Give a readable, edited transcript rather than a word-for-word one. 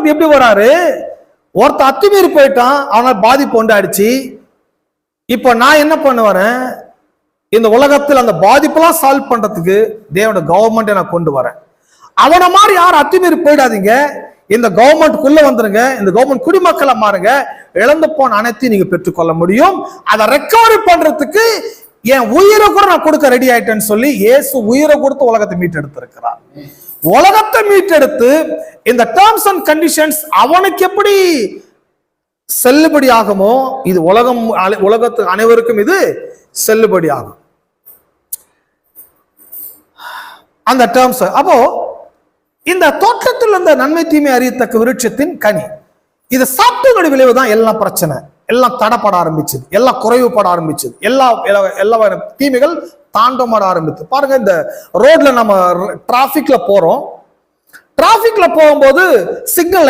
Concept எப்படி வராரு? ஒருத்த அத்துமீறி போயிட்டான், அவனை பாதிப்பு உண்டாயிடுச்சு. இப்ப நான் என்ன பண்ணுவேன்? இந்த உலகத்தில் அந்த பாதிப்பெல்லாம் சால்வ் பண்றதுக்கு தேவனோட கவர்மெண்ட் நான் கொண்டு வரேன். அவனை மாதிரி யாரும் அத்துமீறி போயிடாதீங்க. இந்த கவர்மெண்ட்குள்ள வந்துருங்க. இந்த கவர்மெண்ட் குடிமக்களை மாறுங்க. இழந்து போன அனைத்தையும் நீங்க பெற்றுக்கொள்ள முடியும். அதை ரெக்கவரி பண்றதுக்கு என் உயிரை கூட நான் கொடுக்க ரெடி ஆயிட்டேன்னு சொல்லி இயேசு உயிரை கொடுத்து உலகத்தை மீட்டெடுத்திருக்கிறார். உலகத்தை மீட்டெடுத்து இந்த டேர்ம்ஸ் அண்ட் கண்டிஷன்ஸ் அவனுக்கு எப்படி செல்லுபடி ஆகுமோ இது உலகத்து அனைவருக்கும் இது செல்லுபடி ஆகும். அந்த டேர்ம்ஸ். அப்போ இந்த தோற்றத்தில் இருந்த நன்மை தீமை அறியத்தக்க விருட்சத்தின் கனி, இது சாப்பிட்டதோட விளைவு தான் எல்லாம் பிரச்சனை, எல்லாம் தடப்பட ஆரம்பிச்சது, எல்லாம் குறைவுபட ஆரம்பிச்சது, எல்லா தீமைகள் தாண்டமாட ஆரம்பிச்சு. பாருங்க, இந்த ரோட்ல நம்ம டிராபிக்ல போறோம். டிராபிக்ல போகும்போது சிக்னல்